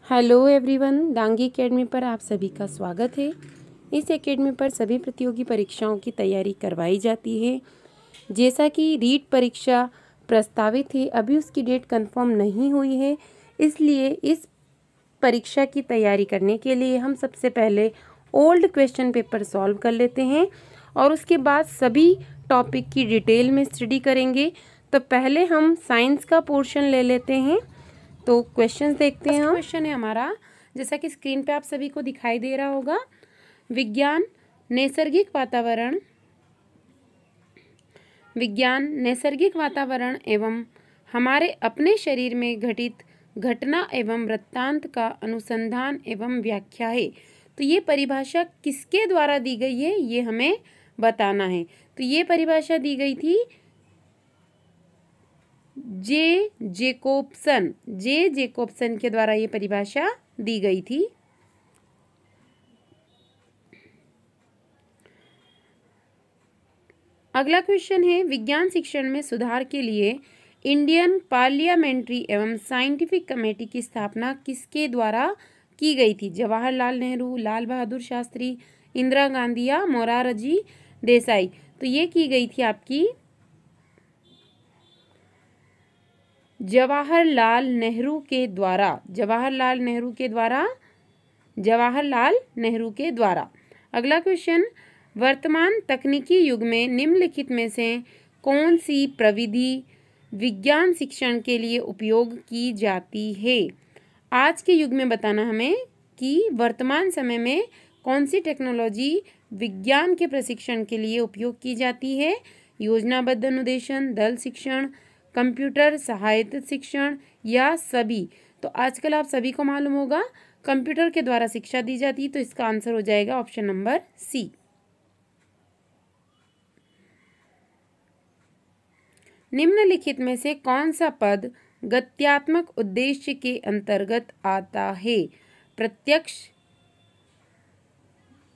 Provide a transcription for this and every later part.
Hello everyone, Dangi academy पर आप सभी का स्वागत है। इस एकेडमी पर सभी प्रतियोगी परीक्षाओं की तैयारी करवाई जाती है। जैसा कि रीट परीक्षा प्रस्तावित है, अभी उसकी डेट कंफर्म नहीं हुई है, इसलिए इस परीक्षा की तैयारी करने के लिए हम सबसे पहले ओल्ड क्वेश्चन पेपर सॉल्व कर लेते हैं और उसके बाद सभी टॉपिक की डिटेल में स्टडी करेंगे। तो पहले हम साइंस का पोर्शन ले लेते हैं। तो क्वेश्चंस देखते हैं। क्वेश्चन है हमारा, जैसा कि स्क्रीन पे आप सभी को दिखाई दे रहा होगा, विज्ञान नैसर्गिक वातावरण एवं हमारे अपने शरीर में घटित घटना एवं वृत्तांत का अनुसंधान एवं व्याख्या है। तो ये परिभाषा किसके द्वारा दी गई है, ये हमें बताना है। तो ये परिभाषा दी गई थी जे जेकोब्सन के द्वारा ये परिभाषा दी गई थी। अगला क्वेश्चन है, विज्ञान शिक्षण में सुधार के लिए इंडियन पार्लियामेंट्री एवं साइंटिफिक कमेटी की स्थापना किसके द्वारा की गई थी? जवाहरलाल नेहरू, लाल बहादुर शास्त्री, इंदिरा गांधी या मोरारजी देसाई। तो ये की गई थी आपकी जवाहरलाल नेहरू के द्वारा। अगला क्वेश्चन, वर्तमान तकनीकी युग में निम्नलिखित में से कौन सी प्रविधि विज्ञान शिक्षण के लिए उपयोग की जाती है? आज के युग में बताना हमें कि वर्तमान समय में कौन सी टेक्नोलॉजी विज्ञान के प्रशिक्षण के लिए उपयोग की जाती है? योजनाबद्ध अनुदेशन, दल शिक्षण, कंप्यूटर सहायता शिक्षण या सभी? तो आजकल आप सभी को मालूम होगा कंप्यूटर के द्वारा शिक्षा दी जाती है, तो इसका आंसर हो जाएगा ऑप्शन नंबर सी। निम्नलिखित में से कौन सा पद गत्यात्मक उद्देश्य के अंतर्गत आता है? प्रत्यक्ष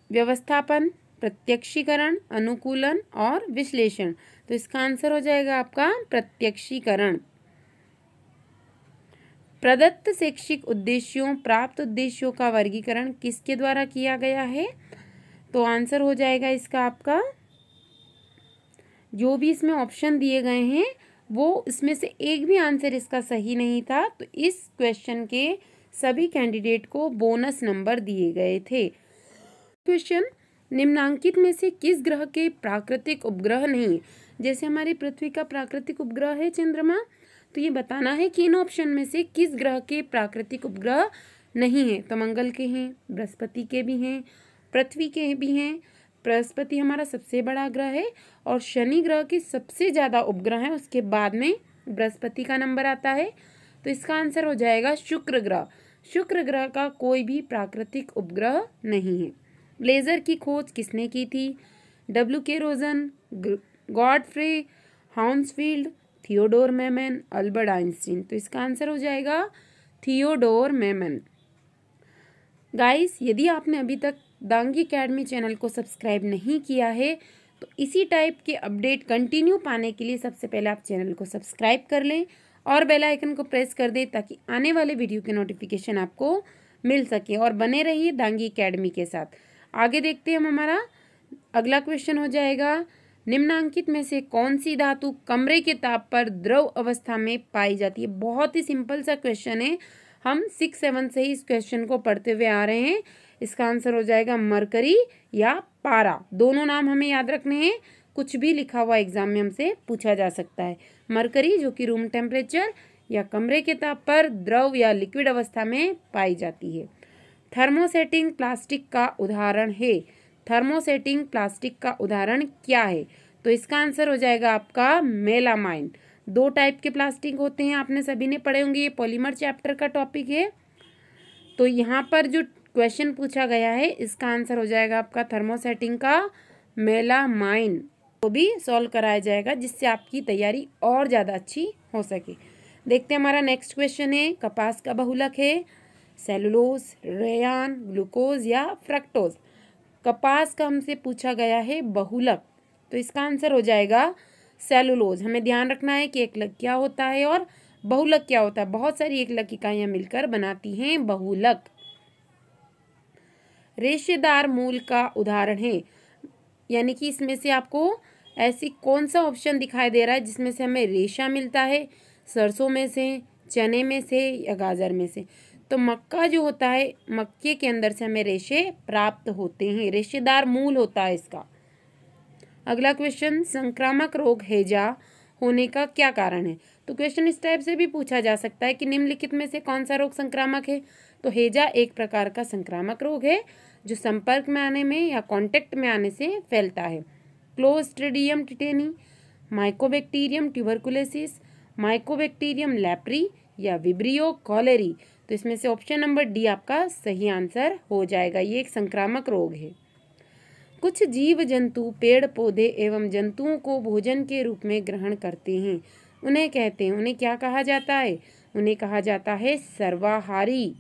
व्यवस्थापन, प्रत्यक्षीकरण, अनुकूलन और विश्लेषण। तो इसका आंसर हो जाएगा आपका प्रत्यक्षीकरण। प्रदत्त शैक्षिक उद्देश्यों प्राप्त उद्देश्यों का वर्गीकरण किसके द्वारा किया गया है? तो आंसर हो जाएगा इसका आपका, जो भी इसमें ऑप्शन दिए गए हैं वो इसमें से एक भी आंसर इसका सही नहीं था, तो इस क्वेश्चन के सभी कैंडिडेट को बोनस नंबर दिए गए थे। क्वेश्चन, निम्नांकित में से किस ग्रह के प्राकृतिक उपग्रह नहीं? जैसे हमारी पृथ्वी का प्राकृतिक उपग्रह है चंद्रमा, तो ये बताना है कि इन ऑप्शन में से किस ग्रह के प्राकृतिक उपग्रह नहीं है। तो मंगल के हैं, बृहस्पति के भी हैं, पृथ्वी के भी हैं। बृहस्पति हमारा सबसे बड़ा ग्रह है और शनि ग्रह के सबसे ज़्यादा उपग्रह है, उसके बाद में बृहस्पति का नंबर आता है। तो इसका आंसर हो जाएगा शुक्र ग्रह। शुक्र ग्रह का कोई भी प्राकृतिक उपग्रह नहीं है। लेज़र की खोज किसने की थी? W.K. Roentgen, Godfrey Hounsfield, Theodore Maiman, Albert Einstein. तो इसका आंसर हो जाएगा थियोडोर मेमन। गाइस, यदि आपने अभी तक डांगी एकेडमी चैनल को सब्सक्राइब नहीं किया है तो इसी टाइप के अपडेट कंटिन्यू पाने के लिए सबसे पहले आप चैनल को सब्सक्राइब कर लें और बेल आइकन को प्रेस कर दें ताकि आने वाले वीडियो के नोटिफिकेशन आपको मिल सके और बने रहिए डांगी एकेडमी के साथ। आगे देखते हैं हम, हमारा अगला क्वेश्चन हो जाएगा, निम्नांकित में से कौन सी धातु कमरे के ताप पर द्रव अवस्था में पाई जाती है? बहुत ही सिंपल सा क्वेश्चन है, हम 6-7 से ही इस क्वेश्चन को पढ़ते हुए आ रहे हैं। इसका आंसर हो जाएगा मरकरी या पारा। दोनों नाम हमें याद रखने हैं, कुछ भी लिखा हुआ एग्जाम में हमसे पूछा जा सकता है। मरकरी जो कि रूम टेम्परेचर या कमरे के ताप पर द्रव या लिक्विड अवस्था में पाई जाती है। थर्मोसेटिंग प्लास्टिक का उदाहरण है। थर्मोसेटिंग प्लास्टिक का उदाहरण क्या है? तो इसका आंसर हो जाएगा आपका मेलामाइन। 2 टाइप के प्लास्टिक होते हैं, आपने सभी ने पढ़े होंगे, ये पॉलीमर चैप्टर का टॉपिक है। तो यहाँ पर जो क्वेश्चन पूछा गया है इसका आंसर हो जाएगा आपका थर्मोसेटिंग का मेलामाइन। वो भी सॉल्व कराया जाएगा जिससे आपकी तैयारी और ज़्यादा अच्छी हो सके। देखते हैं, हमारा नेक्स्ट क्वेश्चन है, कपास का बहुलक है सेलुलोज, रेयान, ग्लूकोज या फ्रक्टोज। कपास का हमसे पूछा गया है बहुलक, तो इसका आंसर हो जाएगा सेलुलोज। हमें ध्यान रखना है कि एकलक क्या होता है और बहुलक क्या होता है? बहुत सारी एकलक इकाइयां मिलकर बनाती हैं बहुलक। रेशेदार मूल का उदाहरण है, यानी कि इसमें से आपको ऐसी कौन सा ऑप्शन दिखाई दे रहा है जिसमें से हमें रेशा मिलता है? सरसों में से, चने में से या गाजर में से? तो मक्का जो होता है, मक्के के अंदर से हमें रेशे प्राप्त होते हैं, रेशेदार मूल होता है इसका। अगला क्वेश्चन, संक्रामक रोग हैजा होने का क्या कारण है? तो क्वेश्चन इस टाइप से भी पूछा जा सकता है कि निम्नलिखित में से कौन सा रोग संक्रामक है? तो हैजा एक प्रकार का संक्रामक रोग है जो संपर्क में आने में या कांटेक्ट में आने से फैलता है। Clostridium tetani, Mycobacterium tuberculosis, Mycobacterium leprae या विब्रियो कॉलेरी। तो इसमें से ऑप्शन नंबर डी आपका सही आंसर हो जाएगा। ये एक संक्रामक रोग है। कुछ जीव जंतु पेड़ पौधे एवं जंतुओं को भोजन के रूप में ग्रहण करते हैं, उन्हें कहते हैं, उन्हें क्या कहा जाता है? उन्हें कहा जाता है सर्वाहारी।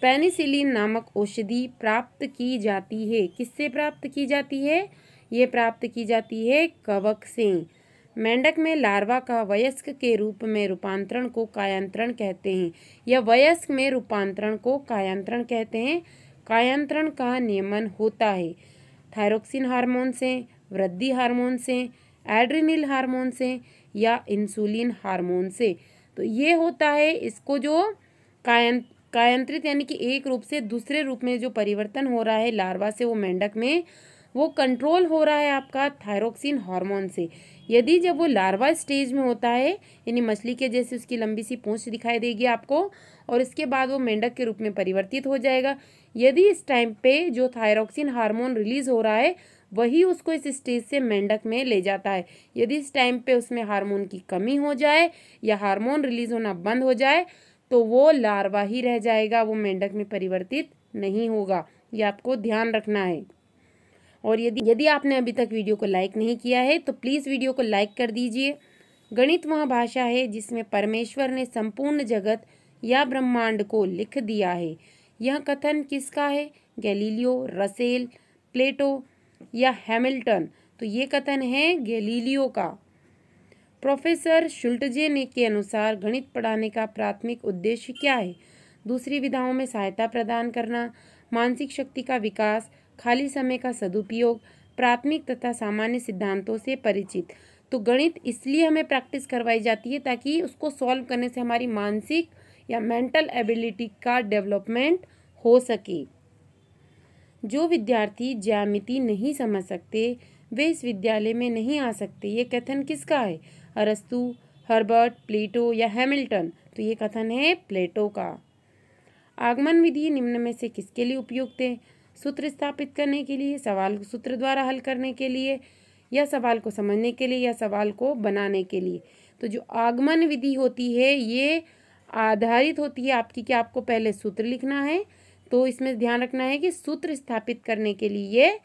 पेनिसिलिन नामक औषधि प्राप्त की जाती है, किससे प्राप्त की जाती है? ये प्राप्त की जाती है कवक से। मेंढक में लार्वा का वयस्क के रूप में रूपांतरण को कायांतरण कहते हैं, या वयस्क में रूपांतरण को कायांतरण कहते हैं। कायांतरण का नियमन होता है थायरोक्सिन हार्मोन से, वृद्धि हार्मोन से, एड्रिनल हार्मोन से या इंसुलिन हार्मोन से। तो ये होता है इसको जो कायांत्रित यानी कि एक रूप से दूसरे रूप में जो परिवर्तन हो रहा है लार्वा से वो मेंढक में, वो कंट्रोल हो रहा है आपका थायरोक्सिन हार्मोन से। यदि जब वो लार्वा स्टेज में होता है, यानी मछली के जैसे उसकी लंबी सी पूंछ दिखाई देगी आपको, और इसके बाद वो मेंढक के रूप में परिवर्तित हो जाएगा। यदि इस टाइम पे जो थायरोक्सिन हार्मोन रिलीज हो रहा है वही उसको इस स्टेज से मेंढक में ले जाता है। यदि इस टाइम पे उसमें हार्मोन की कमी हो जाए या हार्मोन रिलीज होना बंद हो जाए तो वो लार्वा ही रह जाएगा, वो मेंढक में परिवर्तित नहीं होगा। ये आपको ध्यान रखना है। और यदि आपने अभी तक वीडियो को लाइक नहीं किया है तो प्लीज़ वीडियो को लाइक कर दीजिए। गणित वह भाषा है जिसमें परमेश्वर ने संपूर्ण जगत या ब्रह्मांड को लिख दिया है। यह कथन किसका है? गैलीलियो, रसेल, प्लेटो या हैमिल्टन? तो ये कथन है गैलीलियो का। प्रोफेसर शुल्टजे ने के अनुसार गणित पढ़ाने का प्राथमिक उद्देश्य क्या है? दूसरी विधाओं में सहायता प्रदान करना, मानसिक शक्ति का विकास, खाली समय का सदुपयोग, प्राथमिक तथा सामान्य सिद्धांतों से परिचित। तो गणित इसलिए हमें प्रैक्टिस करवाई जाती है ताकि उसको सॉल्व करने से हमारी मानसिक या मेंटल एबिलिटी का डेवलपमेंट हो सके। जो विद्यार्थी ज्यामिति नहीं समझ सकते वे इस विद्यालय में नहीं आ सकते। ये कथन किसका है? अरस्तु, हर्बर्ट, प्लेटो या हैमिल्टन? तो ये कथन है प्लेटो का। आगमन विधि निम्न में से किसके लिए उपयुक्त है? सूत्र स्थापित करने के लिए, सवाल को सूत्र द्वारा हल करने के लिए, या सवाल को समझने के लिए, या सवाल को बनाने के लिए? तो जो आगमन विधि होती है ये आधारित होती है आपकी कि आपको पहले सूत्र लिखना है। तो इसमें ध्यान रखना है कि सूत्र स्थापित करने के लिए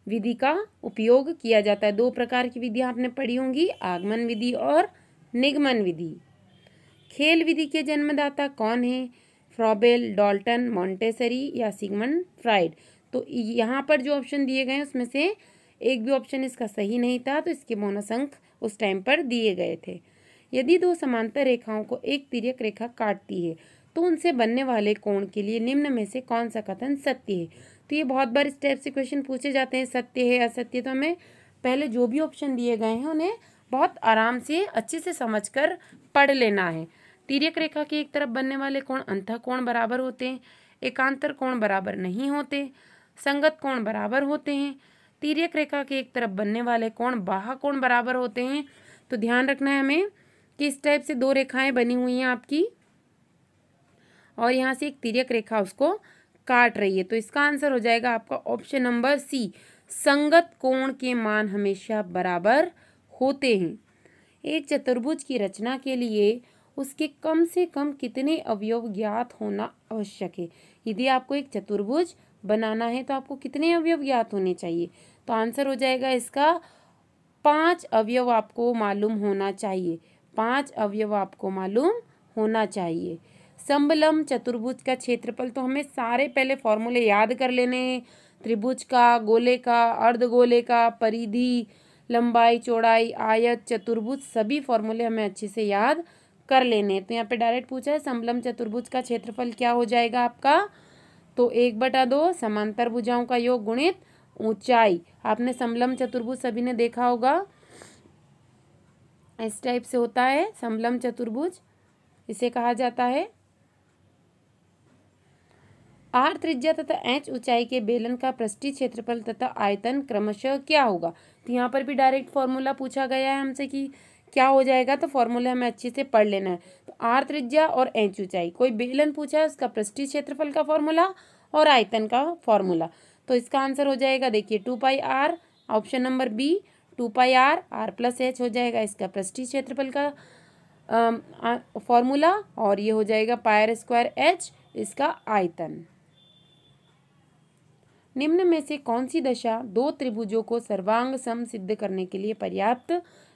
विधि का उपयोग किया जाता है। दो प्रकार की विधियां आपने पढ़ी होंगी, आगमन विधि और निगमन विधि। खेल विधि के जन्मदाता कौन है? फ्रॉबेल, डाल्टन, मॉन्टेसरी या सिगमंड फ्राइड? तो यहाँ पर जो ऑप्शन दिए गए हैं उसमें से एक भी ऑप्शन इसका सही नहीं था, तो इसके बोनस अंक उस टाइम पर दिए गए थे। यदि दो समांतर रेखाओं को एक तिर्यक रेखा काटती है तो उनसे बनने वाले कोण के लिए निम्न में से कौन सा कथन सत्य है? तो ये बहुत बार इस टाइप से क्वेश्चन पूछे जाते हैं, सत्य है असत्य। तो हमें पहले जो भी ऑप्शन दिए गए हैं उन्हें बहुत आराम से अच्छे से समझकर पढ़ लेना है। तिर्यक रेखा के एक तरफ बनने वाले कोण अंतः कोण बराबर होते हैं, एकांतर कोण बराबर नहीं होते, संगत कोण बराबर होते हैं। तिर्यक रेखा के एक तरफ बनने वाले कोण बाह्य कोण बराबर होते हैं। तो ध्यान रखना है हमें कि इस टाइप से दो रेखाएं बनी हुई हैं आपकी, और यहाँ से एक तिर्यक रेखा उसको काट रही है। तो इसका आंसर हो जाएगा आपका ऑप्शन नंबर सी, संगत कोण के मान हमेशा बराबर होते हैं। एक चतुर्भुज की रचना के लिए उसके कम से कम कितने अवयव ज्ञात होना आवश्यक है? यदि आपको एक चतुर्भुज बनाना है तो आपको कितने अवयव ज्ञात होने चाहिए? तो आंसर हो जाएगा इसका 5 अवयव आपको मालूम होना चाहिए। 5 अवयव आपको मालूम होना चाहिए। समबलम चतुर्भुज का क्षेत्रफल, तो हमें सारे पहले फॉर्मूले याद कर लेने हैं। त्रिभुज का, गोले का, अर्धगोले का, परिधि, लंबाई, चौड़ाई, आयत, चतुर्भुज सभी फॉर्मूले हमें अच्छे से याद कर लेने। तो यहाँ पे डायरेक्ट पूछा है समलंब चतुर्भुज का क्षेत्रफल क्या हो जाएगा आपका, तो 1/2 समांतर भुजाओं का योग गुणित ऊंचाई। आपने समलंब चतुर्भुज सभी ने देखा होगा, इस टाइप से होता है समलंब चतुर्भुज, इसे कहा जाता है। आर त्रिज्या तथा एच ऊंचाई के बेलन का पृष्ठीय क्षेत्रफल तथा आयतन क्रमशः क्या होगा। तो यहाँ पर भी डायरेक्ट फॉर्मूला पूछा गया है हमसे कि क्या हो जाएगा, तो फॉर्मूला हमें अच्छे से पढ़ लेना है। तो आर त्रिज्या और एच ऊंचाई, कोई बेलन पूछा है उसका पृष्ठीय क्षेत्रफल का फॉर्मूला और आयतन का फॉर्मूला। तो इसका आंसर हो जाएगा, देखिए 2πr, option number B 2πr, r + h हो जाएगा इसका पृष्ठीय क्षेत्रफल का फॉर्मूला, और ये हो जाएगा πr² इसका आयतन। निम्न में से कौन सी दशा दो त्रिभुजों को सर्वांग सम सिद्ध करने के लिए पर्याप्त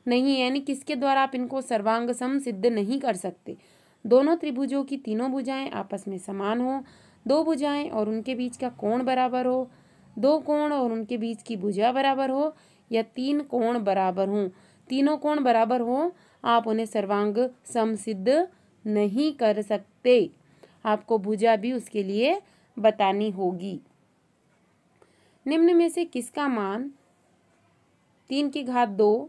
नहीं है, यानी किसके द्वारा आप इनको सर्वांग सम सिद्ध नहीं कर सकते। दोनों त्रिभुजों की तीनों भुजाएं आपस में समान हो, दो भुजाएं और उनके बीच का कोण बराबर हो, दो कोण और उनके बीच की भुजा बराबर हो, या तीन कोण बराबर हों। तीनों कोण बराबर हो, आप उन्हें सर्वांग सम सिद्ध नहीं कर सकते। आपको भुजा भी उसके लिए बतानी होगी। निम्न में से किसका मान 3⁵2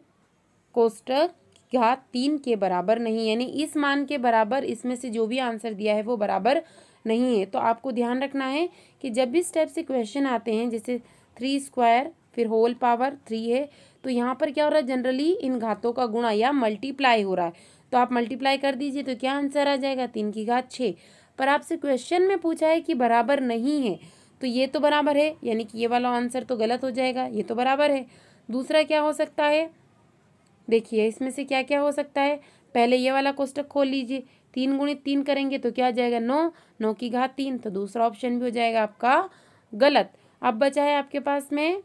कोष्टक घात 3 के बराबर नहीं, यानी इस मान के बराबर इसमें से जो भी आंसर दिया है वो बराबर नहीं है। तो आपको ध्यान रखना है कि जब भी इस टाइप से क्वेश्चन आते हैं, जैसे 3² फिर होल पावर 3 है, तो यहाँ पर क्या हो रहा है, जनरली इन घातों का गुणा या मल्टीप्लाई हो रहा है। तो आप मल्टीप्लाई कर दीजिए तो क्या आंसर आ जाएगा, 3⁵6। पर आपसे क्वेश्चन में पूछा है कि बराबर नहीं है, तो ये तो बराबर है, यानी कि ये वाला आंसर तो गलत हो जाएगा, ये तो बराबर है। दूसरा क्या हो सकता है, देखिए इसमें से क्या क्या हो सकता है। पहले ये वाला कोष्टक खोल लीजिए, 3 × 3 करेंगे तो क्या आ जाएगा, 9, 9⁵3, तो दूसरा ऑप्शन भी हो जाएगा आपका गलत। अब बचा है आपके पास में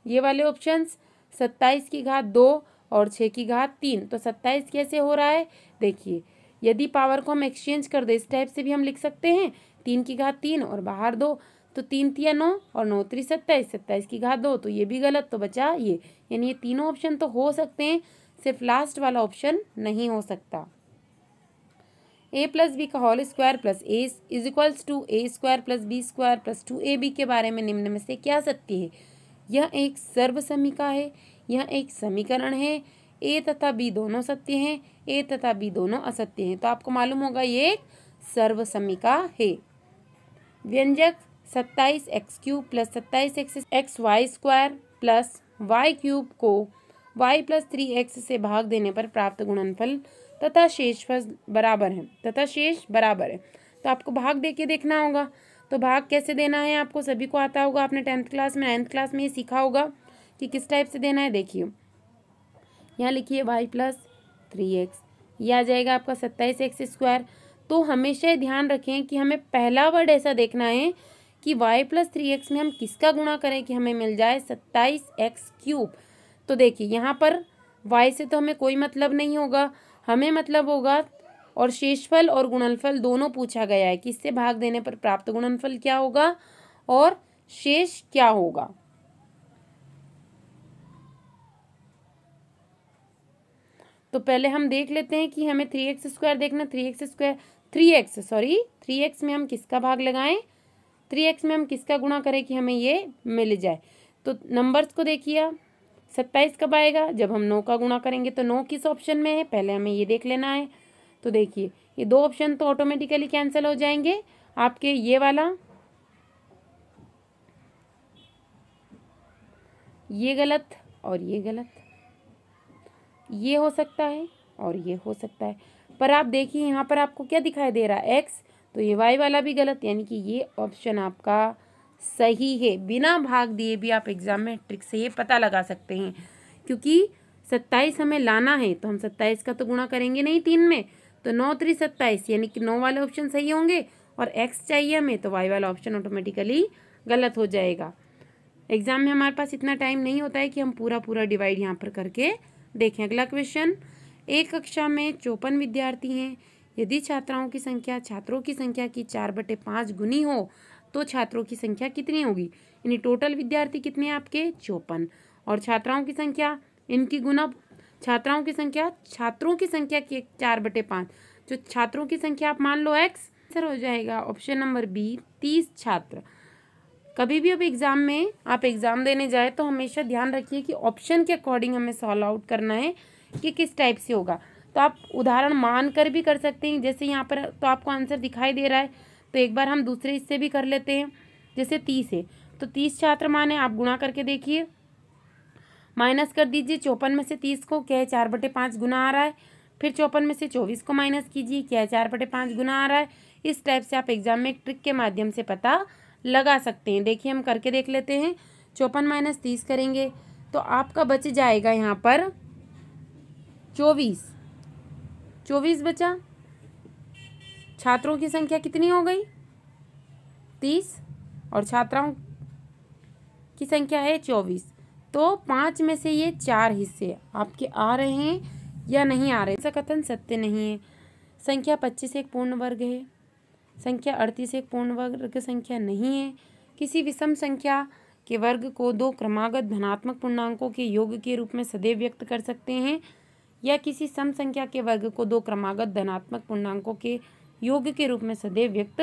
ये वाले ऑप्शंस, 27⁵2 और 6⁵3। तो 27 कैसे हो रहा है, देखिए यदि पावर को हम एक्सचेंज कर दे इस टाइप से भी हम लिख सकते हैं, 3⁵3 और बाहर 2, तो 3 × 9 और 9 × 27, 27⁵2, तो ये भी गलत, तो बचा ये। यानी ये तीनों ऑप्शन तो हो सकते हैं, सिर्फ लास्ट वाला ऑप्शन नहीं हो सकता। a + b का whole square plus a = a² + b² + 2ab के बारे में निम्न में से क्या सत्य है। यह एक सर्वसमीका है, यह एक समीकरण है, a तथा b दोनों सत्य हैं, a तथा b दोनों असत्य हैं। तो आपको मालूम होगा ये एक सर्वसमीका है। व्यंजक 27x³ + 27xy² + y³ को y + 3x से भाग देने पर प्राप्त गुणनफल तथा शेष बराबर है। तो आपको भाग दे के देखना होगा। तो भाग कैसे देना है आपको सभी को आता होगा, आपने 10th क्लास में 9th क्लास में ये सीखा होगा कि किस टाइप से देना है। देखिए यहाँ लिखिए y + 3x, यह आ जाएगा आपका 27x²। तो हमेशा ध्यान रखें कि हमें पहला वर्ड ऐसा देखना है कि y + 3x में हम किसका गुणा करें कि हमें मिल जाए 27x³। तो देखिए यहाँ पर y से तो हमें कोई मतलब नहीं होगा, हमें मतलब होगा, और शेषफल और गुणनफल दोनों पूछा गया है कि इससे भाग देने पर प्राप्त गुणनफल क्या होगा और शेष क्या होगा। तो पहले हम देख लेते हैं कि हमें 3x² देखना, 3x में हम किसका भाग लगाएं, 3x में हम किसका गुणा करें कि हमें ये मिल जाए। तो नंबर्स को देखिए, 27 कब आएगा, जब हम 9 का गुणा करेंगे। तो 9 किस ऑप्शन में है, पहले हमें ये देख लेना है। तो देखिए ये दो ऑप्शन तो ऑटोमेटिकली कैंसिल हो जाएंगे आपके, ये वाला ये गलत और ये गलत, ये हो सकता है और ये हो सकता है। पर आप देखिए यहाँ पर आपको क्या दिखाई दे रहा है, x, तो ये y वाला भी गलत, यानी कि ये ऑप्शन आपका सही है। बिना भाग दिए भी आप एग्जाम में ट्रिक से ये पता लगा सकते हैं, क्योंकि 27 हमें लाना है तो हम 27 का तो गुणा करेंगे नहीं 3 में, तो 9 × 3 = 27, यानी कि 9 वाले ऑप्शन सही होंगे, और x चाहिए हमें तो y वाला ऑप्शन ऑटोमेटिकली गलत हो जाएगा। एग्जाम में हमारे पास इतना टाइम नहीं होता है कि हम पूरा डिवाइड यहाँ पर करके देखें। अगला क्वेश्चन, एक कक्षा में 54 विद्यार्थी हैं, यदि छात्रों की संख्या की 4/5 गुनी हो तो छात्रों की संख्या कितनी होगी। यानी टोटल विद्यार्थी कितने हैं आपके 54, और छात्राओं की संख्या इनकी गुना छात्रों की संख्या की 4/5। जो छात्रों की संख्या आप मान लो x, आंसर हो जाएगा ऑप्शन नंबर बी 30 छात्र। कभी भी अब एग्जाम में आप एग्जाम देने जाए तो हमेशा ध्यान रखिए कि ऑप्शन के अकॉर्डिंग हमें सॉल्व आउट करना है कि किस टाइप से होगा। तो आप उदाहरण मान कर भी कर सकते हैं, जैसे यहाँ पर तो आपको आंसर दिखाई दे रहा है, तो एक बार हम दूसरे इससे भी कर लेते हैं। जैसे 30 है तो 30 छात्र माने, आप गुणा करके देखिए, माइनस कर दीजिए 54 में से 30 को, क्या है 4/5 गुना आ रहा है। फिर 54 में से 24 को माइनस कीजिए, क्या है 4/5 गुना आ रहा है। इस टाइप से आप एग्जाम में एक ट्रिक के माध्यम से पता लगा सकते हैं। देखिए हम करके देख लेते हैं। 54 - 30 करेंगे तो आपका बच जाएगा यहाँ पर 24 बचा। छात्रों की संख्या कितनी हो गई 30 और छात्राओं की संख्या है 24। तो 5 में से ये 4 हिस्से आपके आ रहे हैं या नहीं आ रहे, ऐसा कथन सत्य नहीं है। संख्या 25 एक पूर्ण वर्ग है, संख्या 38 एक पूर्ण वर्ग संख्या नहीं है। किसी विषम संख्या के वर्ग को दो क्रमागत धनात्मक पूर्णांकों के योग के रूप में सदैव व्यक्त कर सकते हैं, या किसी सम संख्या के वर्ग को दो क्रमागत धनात्मक पूर्णांकों के योग के रूप में सदैव व्यक्त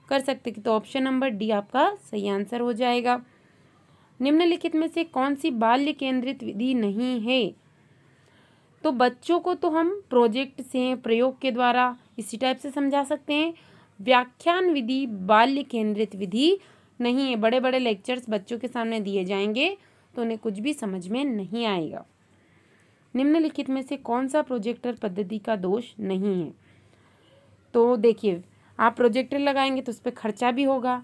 कर सकते हैं। तो ऑप्शन नंबर डी आपका सही आंसर हो जाएगा। निम्नलिखित में से कौन सी बाल्य केंद्रित विधि नहीं है? तो बच्चों को तो हम प्रोजेक्ट से, प्रयोग के द्वारा इसी टाइप से समझा सकते हैं। व्याख्यान विधि बाल्य केंद्रित विधि नहीं है। बड़े बड़े लेक्चर्स बच्चों के सामने दिए जाएंगे तो उन्हें कुछ भी समझ में नहीं आएगा। निम्नलिखित में से कौन सा प्रोजेक्टर पद्धति का दोष नहीं है? तो देखिए, आप प्रोजेक्टर लगाएंगे तो उस पर खर्चा भी होगा,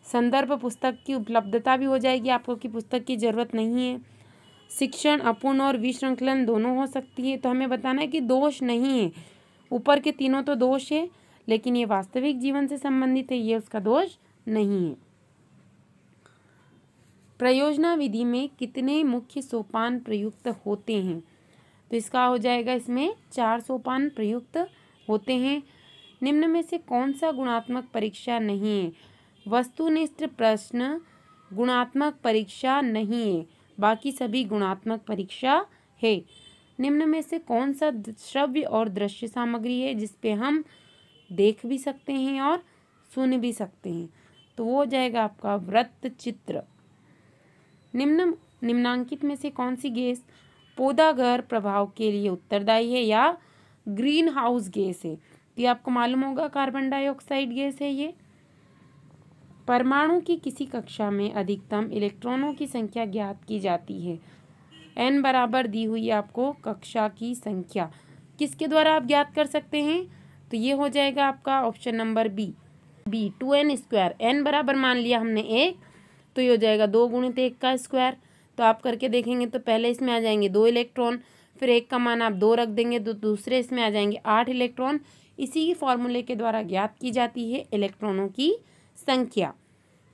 संदर्भ पुस्तक की उपलब्धता भी हो जाएगी आपको कि पुस्तक की ज़रूरत नहीं है, शिक्षण अपूर्ण और विश्रृंखलन दोनों हो सकती है। तो हमें बताना है कि दोष नहीं है। ऊपर के तीनों तो दोष है, लेकिन ये वास्तविक जीवन से संबंधित है, ये उसका दोष नहीं है। प्रयोजना विधि में कितने मुख्य सोपान प्रयुक्त होते हैं? तो इसका हो जाएगा, इसमें 4 सोपान प्रयुक्त होते हैं। निम्न में से कौन सा गुणात्मक परीक्षा नहीं है? वस्तुनिष्ठ प्रश्न गुणात्मक परीक्षा नहीं है, बाकी सभी गुणात्मक परीक्षा है। निम्न में से कौन सा श्रव्य और दृश्य सामग्री है जिसपे हम देख भी सकते हैं और सुन भी सकते हैं? तो वो हो जाएगा आपका वृत्त चित्र। निम्नांकित में से कौन सी गैस पौधाघर प्रभाव के लिए उत्तरदायी है या ग्रीन हाउस गैस है? ये आपको मालूम होगा कार्बन डाइऑक्साइड गैस है ये। परमाणु की किसी कक्षा में अधिकतम इलेक्ट्रॉनों की संख्या ज्ञात की जाती है? n बराबर दी हुई आपको कक्षा की संख्या, किसके द्वारा आप ज्ञात कर सकते हैं? तो ये हो जाएगा आपका option number B 2n²। n बराबर मान लिया हमने 1, तो ये हो जाएगा 2 × 1 का स्क्वायर। तो आप करके देखेंगे तो पहले इसमें आ जाएंगे 2 इलेक्ट्रॉन, फिर 1 का मान आप 2 रख देंगे तो दूसरे इसमें आ जाएंगे 8 इलेक्ट्रॉन। इसी फॉर्मूले के द्वारा ज्ञात की जाती है इलेक्ट्रॉनों की संख्या।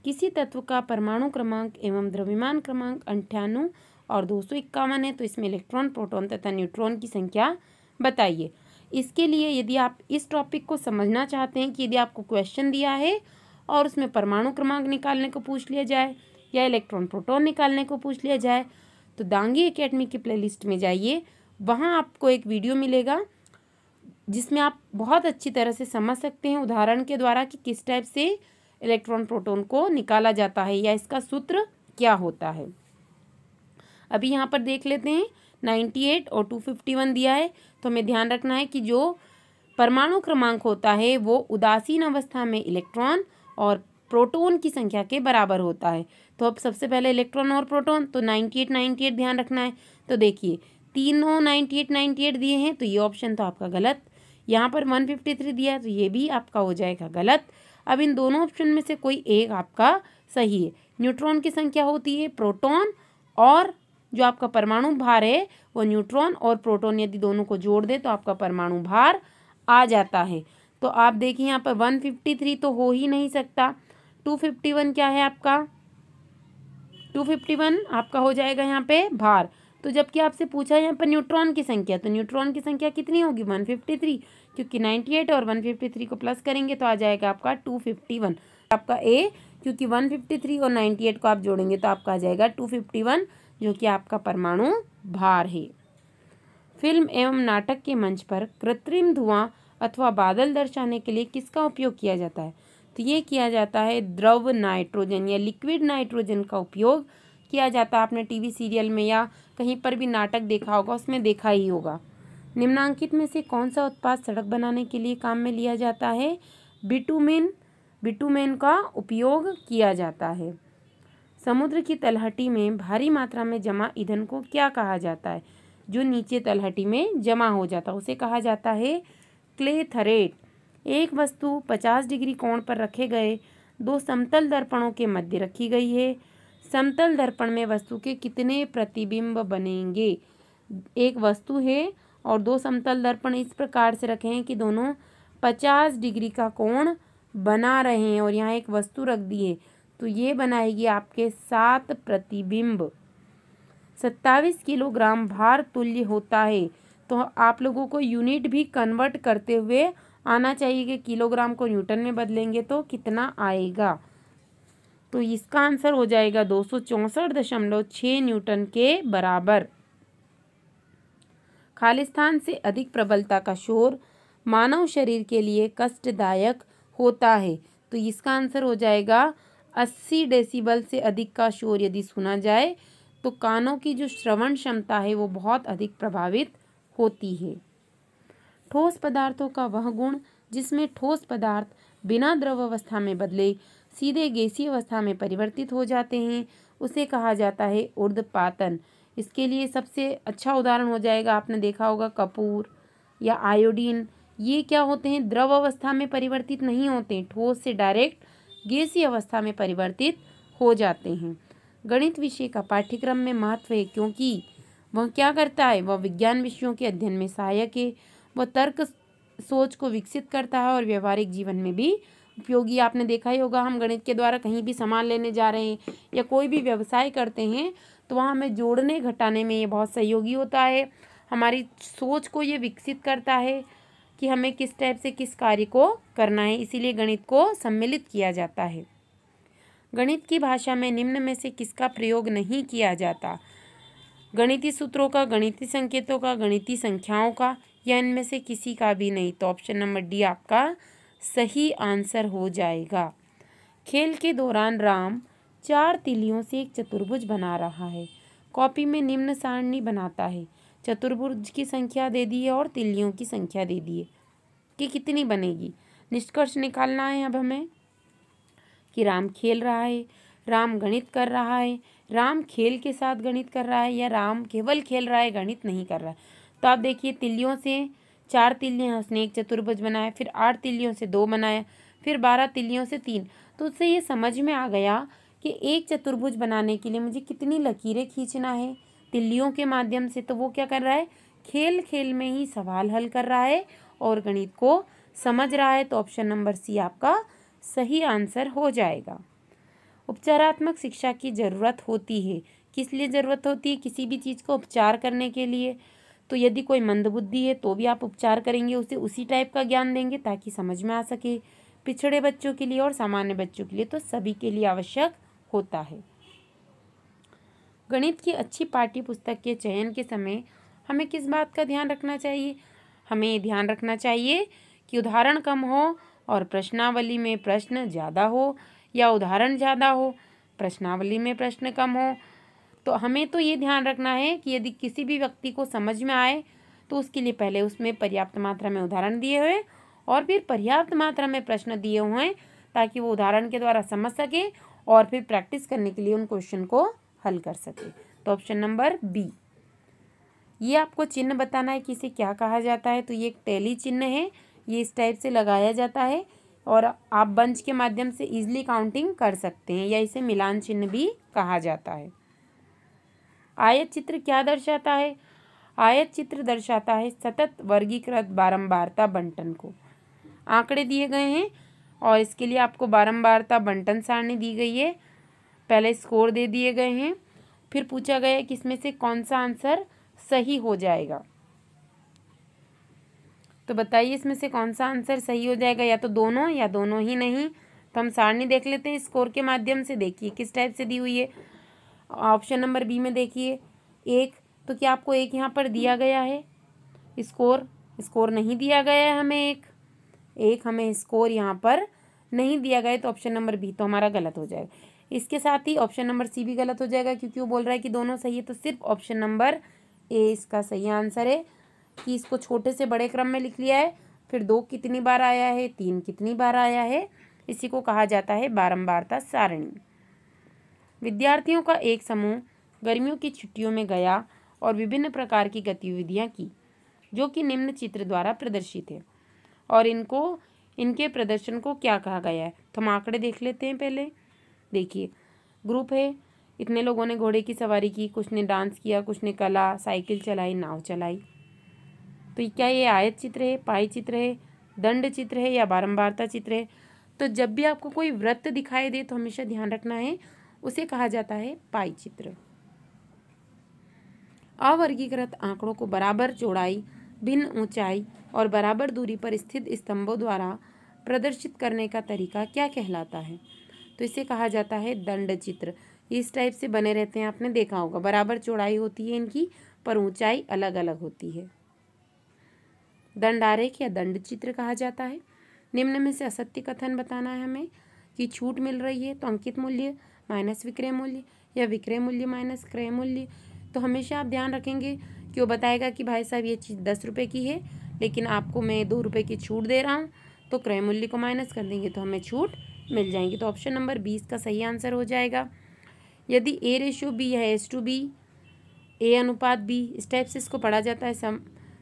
किसी तत्व का परमाणु क्रमांक एवं द्रव्यमान क्रमांक 98 और 251 है, तो इसमें इलेक्ट्रॉन, प्रोटॉन तथा न्यूट्रॉन की संख्या बताइए। इसके लिए यदि आप इस टॉपिक को समझना चाहते हैं कि यदि आपको क्वेश्चन दिया है और उसमें परमाणु क्रमांक निकालने को पूछ लिया जाए या इलेक्ट्रॉन प्रोटॉन निकालने को पूछ लिया जाए, तो दांगी एकेडमी की प्लेलिस्ट में जाइए, वहाँ आपको एक वीडियो मिलेगा जिसमें आप बहुत अच्छी तरह से समझ सकते हैं उदाहरण के द्वारा कि किस टाइप से इलेक्ट्रॉन प्रोटॉन को निकाला जाता है या इसका सूत्र क्या होता है। अभी यहाँ पर देख लेते हैं 98 और 251 दिया है, तो हमें ध्यान रखना है कि जो परमाणु क्रमांक होता है वो उदासीन अवस्था में इलेक्ट्रॉन और प्रोटॉन की संख्या के बराबर होता है। तो अब सबसे पहले इलेक्ट्रॉन और प्रोटॉन, तो 98 ध्यान रखना है। तो देखिए तीनों 98 दिए हैं, तो ये ऑप्शन तो आपका गलत। यहाँ पर 153 दिया है, तो ये भी आपका हो जाएगा गलत। अब इन दोनों ऑप्शन में से कोई एक आपका सही है। न्यूट्रॉन की संख्या होती है प्रोटॉन, और जो आपका परमाणु भार है वो न्यूट्रॉन और प्रोटॉन यदि दोनों को जोड़ दे तो आपका परमाणु भार आ जाता है। तो आप देखिए यहाँ पर 153 तो हो ही नहीं सकता। 251 क्या है आपका? 251 आपका हो जाएगा यहाँ पे भार। तो जबकि आपसे पूछा यहाँ पर न्यूट्रॉन की संख्या, तो न्यूट्रॉन की संख्या कितनी होगी? 153, क्योंकि 98 और 153 को प्लस करेंगे तो आ जाएगा आपका 251। आपका ए, क्योंकि 153 और 98 को आप जोड़ेंगे तो आपका आ जाएगा 251। जो कि आपका परमाणु भार है। फिल्म एवं नाटक के मंच पर कृत्रिम धुआं अथवा बादल दर्शाने के लिए किसका उपयोग किया जाता है? तो ये किया जाता है द्रव नाइट्रोजन या लिक्विड नाइट्रोजन का उपयोग किया जाता है। आपने टीवी सीरियल में या कहीं पर भी नाटक देखा होगा, उसमें देखा ही होगा। निम्नांकित में से कौन सा उत्पाद सड़क बनाने के लिए काम में लिया जाता है? बिटुमेन का उपयोग किया जाता है। समुद्र की तलहटी में भारी मात्रा में जमा ईंधन को क्या कहा जाता है? जो नीचे तलहटी में जमा हो जाता है उसे कहा जाता है क्लेथरेट। एक वस्तु 50 डिग्री कोण पर रखे गए दो समतल दर्पणों के मध्य रखी गई है। समतल दर्पण में वस्तु के कितने प्रतिबिंब बनेंगे? एक वस्तु है और दो समतल दर्पण इस प्रकार से रखे हैं कि दोनों 50 डिग्री का कोण बना रहे हैं और यहाँ एक वस्तु रख दी है, तो ये बनाएगी आपके 7 प्रतिबिंब। 27 किलोग्राम भार तुल्य होता है। तो आप लोगों को यूनिट भी कन्वर्ट करते हुए आना चाहिए कि किलोग्राम को न्यूटन में बदलेंगे तो कितना आएगा। तो इसका आंसर हो जाएगा 264.6 न्यूटन के बराबर। खालिस्तान से अधिक प्रबलता का शोर मानव शरीर के लिए कष्टदायक होता है। तो इसका आंसर हो जाएगा 80 डेसिबल से अधिक का शोर यदि सुना जाए तो कानों की जो श्रवण क्षमता है वो बहुत अधिक प्रभावित होती है। ठोस पदार्थों का वह गुण जिसमें ठोस पदार्थ बिना द्रव अवस्था में बदले सीधे गैसीय अवस्था में परिवर्तित हो जाते हैं उसे कहा जाता है ऊर्ध्वपातन। इसके लिए सबसे अच्छा उदाहरण हो जाएगा, आपने देखा होगा कपूर या आयोडीन। ये क्या होते हैं? द्रव अवस्था में परिवर्तित नहीं होते, ठोस से डायरेक्ट गैसीय अवस्था में परिवर्तित हो जाते हैं। गणित विषय का पाठ्यक्रम में महत्व है क्योंकि वह क्या करता है? वह विज्ञान विषयों के अध्ययन में सहायक है। वह तर्क सोच को विकसित करता है और व्यवहारिक जीवन में भी उपयोगी। आपने देखा ही होगा, हम गणित के द्वारा कहीं भी सामान लेने जा रहे हैं या कोई भी व्यवसाय करते हैं तो वहाँ हमें जोड़ने घटाने में ये बहुत सहयोगी होता है। हमारी सोच को ये विकसित करता है कि हमें किस टाइप से किस कार्य को करना है, इसीलिए गणित को सम्मिलित किया जाता है। गणित की भाषा में निम्न में से किसका प्रयोग नहीं किया जाता? गणितीय सूत्रों का, गणितीय संकेतों का, गणितीय संख्याओं का, या इनमें से किसी का भी नहीं। तो ऑप्शन नंबर डी आपका सही आंसर हो जाएगा। खेल के दौरान राम 4 तिलियों से एक चतुर्भुज बना रहा है। कॉपी में निम्न सारणी बनाता है। चतुर्भुज की संख्या दे दी है और तिलियों की संख्या दे दी है कि कितनी बनेगी। निष्कर्ष निकालना है अब हमें कि राम खेल रहा है, राम गणित कर रहा है, राम खेल के साथ गणित कर रहा है या राम केवल खेल रहा है, गणित नहीं कर रहा है। तो आप देखिए, तिलियों से 4 तिलियाँ उसने एक चतुर्भुज बनाया, फिर 8 तिलियों से 2 बनाया, फिर 12 तिलियों से 3। तो उससे ये समझ में आ गया कि एक चतुर्भुज बनाने के लिए मुझे कितनी लकीरें खींचना है तिलियों के माध्यम से। तो वो क्या कर रहा है? खेल खेल में ही सवाल हल कर रहा है और गणित को समझ रहा है। तो ऑप्शन नंबर सी आपका सही आंसर हो जाएगा। उपचारात्मक शिक्षा की ज़रूरत होती है। किस लिए ज़रूरत होती है? किसी भी चीज़ को उपचार करने के लिए। तो यदि कोई मंदबुद्धि है तो भी आप उपचार करेंगे, उसे उसी टाइप का ज्ञान देंगे ताकि समझ में आ सके। पिछड़े बच्चों के लिए और सामान्य बच्चों के लिए, तो सभी के लिए आवश्यक होता है। गणित की अच्छी पाठ्य पुस्तक के चयन के समय हमें किस बात का ध्यान रखना चाहिए? हमें ध्यान रखना चाहिए कि उदाहरण कम हो और प्रश्नावली में प्रश्न ज़्यादा हो, या उदाहरण ज़्यादा हो प्रश्नावली में प्रश्न कम हो। तो हमें तो ये ध्यान रखना है कि यदि किसी भी व्यक्ति को समझ में आए तो उसके लिए पहले उसमें पर्याप्त मात्रा में उदाहरण दिए हुए और फिर पर्याप्त मात्रा में प्रश्न दिए हुए हैं ताकि वो उदाहरण के द्वारा समझ सके और फिर प्रैक्टिस करने के लिए उन क्वेश्चन को हल कर सके। तो ऑप्शन नंबर बी। ये आपको चिन्ह बताना है कि इसे क्या कहा जाता है। तो ये एक टैली चिन्ह है, ये इस टाइप से लगाया जाता है और आप बंच के माध्यम से इजीली काउंटिंग कर सकते हैं, या इसे मिलान चिन्ह भी कहा जाता है। आयत चित्र क्या दर्शाता है? आयत चित्र दर्शाता है सतत वर्गीकृत बारंबारता बंटन को। आंकड़े दिए गए हैं और इसके लिए आपको बारंबारता बंटन सारणी दी गई है। पहले स्कोर दे दिए गए हैं, फिर पूछा गया है कि इसमें से कौन सा आंसर सही हो जाएगा। तो बताइए इसमें से कौन सा आंसर सही हो जाएगा, या तो दोनों या दोनों ही नहीं। तो हम सारणी देख लेते हैं स्कोर के माध्यम से। देखिए किस टाइप से दी हुई है। ऑप्शन नंबर बी में देखिए 1, तो क्या आपको 1 यहाँ पर दिया गया है? स्कोर नहीं दिया गया है हमें। एक हमें स्कोर यहाँ पर नहीं दिया गया, तो ऑप्शन नंबर बी तो हमारा गलत हो जाएगा। इसके साथ ही ऑप्शन नंबर सी भी गलत हो जाएगा, क्योंकि वो बोल रहा है कि दोनों सही है, तो सिर्फ ऑप्शन नंबर ए इसका सही आंसर है कि इसको छोटे से बड़े क्रम में लिख लिया है। फिर 2 कितनी बार आया है, 3 कितनी बार आया है, इसी को कहा जाता है बारंबारता सारणी। विद्यार्थियों का एक समूह गर्मियों की छुट्टियों में गया और विभिन्न प्रकार की गतिविधियां की, जो कि निम्न चित्र द्वारा प्रदर्शित है, और इनके प्रदर्शन को क्या कहा गया है? तो हम आंकड़े देख लेते हैं पहले। देखिए, ग्रुप है, इतने लोगों ने घोड़े की सवारी की, कुछ ने डांस किया, कुछ ने कला, साइकिल चलाई, नाव चलाई। तो क्या ये आयत चित्र है, पाई चित्र है, दंड चित्र है या बारंबारता चित्र है? तो जब भी आपको कोई वृत्त दिखाई दे तो हमेशा ध्यान रखना है उसे कहा जाता है पाई चित्र। अवर्गीकृत आंकड़ों को बराबर चौड़ाई, भिन्न ऊंचाई और बराबर दूरी पर स्थित स्तंभों द्वारा प्रदर्शित करने का तरीका क्या कहलाता है? तो इसे कहा जाता है दंड चित्र। इस टाइप से बने रहते हैं, आपने देखा होगा, बराबर चौड़ाई होती है इनकी, पर ऊंचाई अलग अलग होती है। दंड आरेख या दंड चित्र कहा जाता है। निम्न में से असत्य कथन बताना है हमें कि छूट मिल रही है, तो अंकित मूल्य माइनस विक्रय मूल्य या विक्रय मूल्य माइनस क्रय मूल्य। तो हमेशा आप ध्यान रखेंगे कि वो बताएगा कि भाई साहब ये चीज़ 10 रुपये की है, लेकिन आपको मैं 2 रुपये की छूट दे रहा हूँ, तो क्रय मूल्य को माइनस कर देंगे तो हमें छूट मिल जाएंगी। तो ऑप्शन नंबर 20 का सही आंसर हो जाएगा। यदि A/B है S/B, A/B, इस टाइप से इसको पढ़ा जाता है,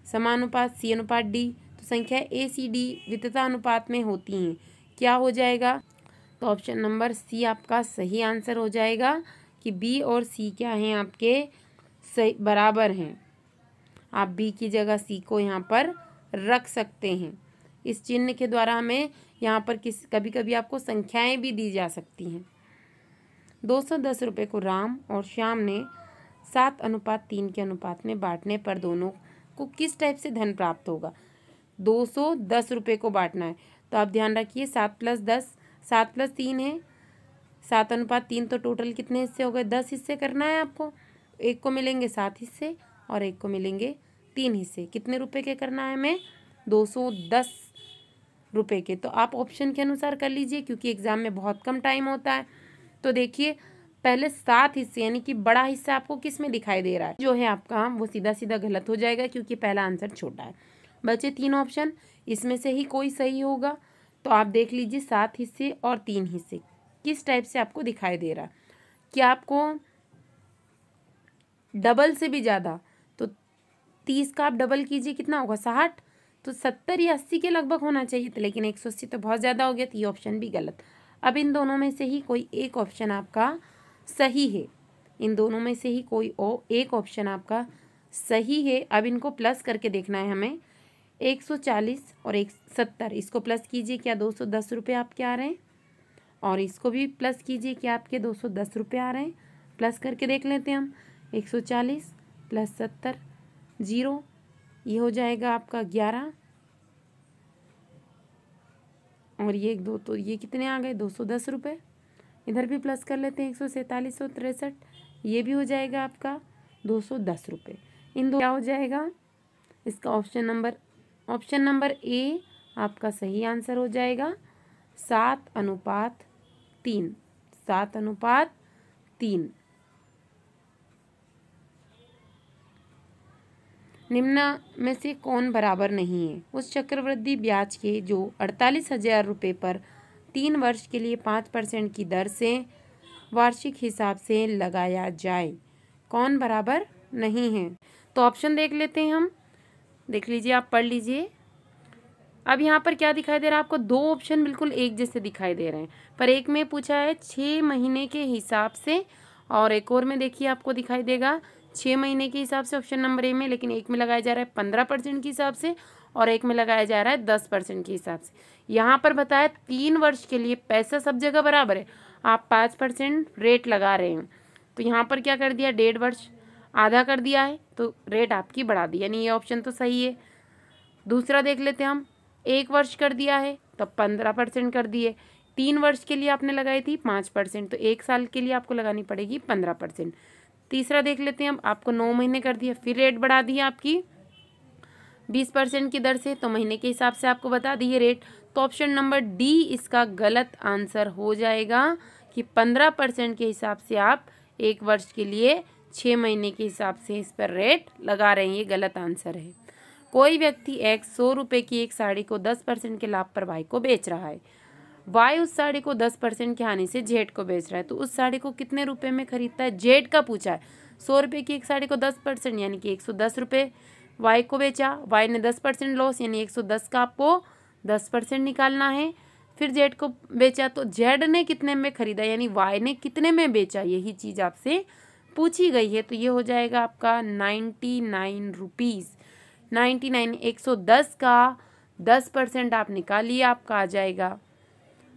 समानुपात C/D, तो संख्या ACD वितता अनुपात में होती हैं, क्या हो जाएगा? तो ऑप्शन नंबर सी आपका सही आंसर हो जाएगा कि बी और सी क्या हैं आपके सही बराबर हैं। आप बी की जगह सी को यहाँ पर रख सकते हैं। इस चिन्ह के द्वारा हमें यहाँ पर कभी कभी आपको संख्याएं भी दी जा सकती हैं। 210 रुपये को राम और श्याम ने 7:3 के अनुपात में बांटने पर दोनों को किस टाइप से धन प्राप्त होगा? 210 रुपये को बांटना है, तो आप ध्यान रखिए 7 + 10, 7 + 3 है 7:3, तो टोटल कितने हिस्से हो गए? 10 हिस्से करना है आपको। एक को मिलेंगे 7 हिस्से और एक को मिलेंगे 3 हिस्से। कितने रुपए के करना है हमें? 210 रुपये के। तो आप ऑप्शन के अनुसार कर लीजिए, क्योंकि एग्जाम में बहुत कम टाइम होता है। तो देखिए, पहले 7 हिस्से यानी कि बड़ा हिस्सा आपको किस में दिखाई दे रहा है, जो है आपका वो सीधा सीधा गलत हो जाएगा, क्योंकि पहला आंसर छोटा है। बचे 3 ऑप्शन, इसमें से ही कोई सही होगा। तो आप देख लीजिए 7 हिस्से और 3 हिस्से किस टाइप से आपको दिखाई दे रहा है। क्या आपको डबल से भी ज़्यादा, तो 30 का आप डबल कीजिए, कितना होगा? 60, तो 70 या 80 के लगभग होना चाहिए था, लेकिन 180 तो बहुत ज़्यादा हो गया, तो ये ऑप्शन भी गलत। अब इन दोनों में से ही कोई एक ऑप्शन आपका सही है। इन दोनों में से ही कोई एक ऑप्शन आपका सही है। अब इनको प्लस करके देखना है हमें। 140 और 170, इसको प्लस कीजिए, क्या 210 रुपये आपके आ रहे हैं? और इसको भी प्लस कीजिए, क्या आपके 210 रुपये आ रहे हैं? प्लस करके देख लेते हैं हम। 140 + 70 0, ये हो जाएगा आपका 11, और ये 1 2, तो ये कितने आ गए? 210 रुपये। इधर भी प्लस कर लेते हैं, 147 और 63, ये भी हो जाएगा आपका 210 रुपये। इन दो क्या हो जाएगा? इसका ऑप्शन नंबर ए आपका सही आंसर हो जाएगा। 7:3, 7:3। निम्न में से कौन बराबर नहीं है? उस चक्रवृद्धि ब्याज के जो 48,000 रुपये पर 3 वर्ष के लिए 5% की दर से वार्षिक हिसाब से लगाया जाए, कौन बराबर नहीं है? तो ऑप्शन देख लेते हैं हम। देख लीजिए, आप पढ़ लीजिए। अब यहाँ पर क्या दिखाई दे रहा है आपको? 2 ऑप्शन बिल्कुल एक जैसे दिखाई दे रहे हैं, पर एक में पूछा है 6 महीने के हिसाब से, और एक और में देखिए आपको दिखाई देगा 6 महीने के हिसाब से, ऑप्शन नंबर ए में, लेकिन एक में लगाया जा रहा है 15% के हिसाब से और एक में लगाया जा रहा है 10% के हिसाब से। यहाँ पर बताया 3 वर्ष के लिए, पैसा सब जगह बराबर है, आप 5% रेट लगा रहे हैं, तो यहाँ पर क्या कर दिया? 1.5 वर्ष आधा कर दिया है, तो रेट आपकी बढ़ा दी, यानी ये ऑप्शन तो सही है। दूसरा देख लेते हैं हम, 1 वर्ष कर दिया है तो 15% कर दिए, 3 वर्ष के लिए आपने लगाई थी 5%, तो 1 साल के लिए आपको लगानी पड़ेगी 15%। तीसरा देख लेते हैं, अब आपको 9 महीने कर दिया, फिर रेट बढ़ा दिया आपकी 20% की दर से, तो महीने के हिसाब से आपको बता दिए रेट। तो ऑप्शन नंबर डी इसका गलत आंसर हो जाएगा कि 15% के हिसाब से आप 1 वर्ष के लिए 6 महीने के हिसाब से इस पर रेट लगा रहे हैं, ये गलत आंसर है। कोई व्यक्ति एक्स 100 रुपये की एक साड़ी को 10% के लाभ पर वाई को बेच रहा है। वाई उस साड़ी को 10% के हानि से जेड को बेच रहा है, तो उस साड़ी को कितने रुपए में खरीदता है? जेड का पूछा है। 100 रुपये की एक साड़ी को 10% यानी कि 110 रुपये वाई को बेचा, वाई ने 10% लॉस यानी 110 का आपको 10% निकालना है। फिर जेड को बेचा, तो जेड ने कितने में खरीदा यानी वाई ने कितने में बेचा, यही चीज़ आपसे पूछी गई है। तो ये हो जाएगा आपका 99 रुपीज़। 99 110 का 10% आप निकालिए, आपका आ जाएगा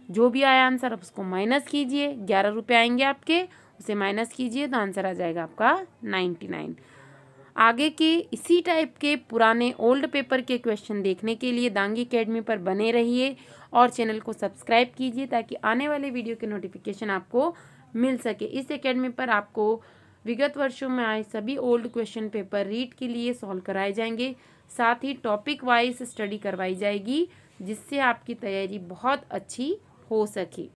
जो भी आया आंसर, आप उसको माइनस कीजिए। 11 रुपये आएंगे आपके, उसे माइनस कीजिए तो आंसर आ जाएगा आपका 99। आगे के इसी टाइप के पुराने ओल्ड पेपर के क्वेश्चन देखने के लिए दांगी अकेडमी पर बने रहिए और चैनल को सब्सक्राइब कीजिए ताकि आने वाले वीडियो के नोटिफिकेशन आपको मिल सके। इस अकेडमी पर आपको विगत वर्षों में आए सभी ओल्ड क्वेश्चन पेपर रीड के लिए सॉल्व कराए जाएंगे, साथ ही टॉपिक वाइज स्टडी करवाई जाएगी जिससे आपकी तैयारी बहुत अच्छी हो सके।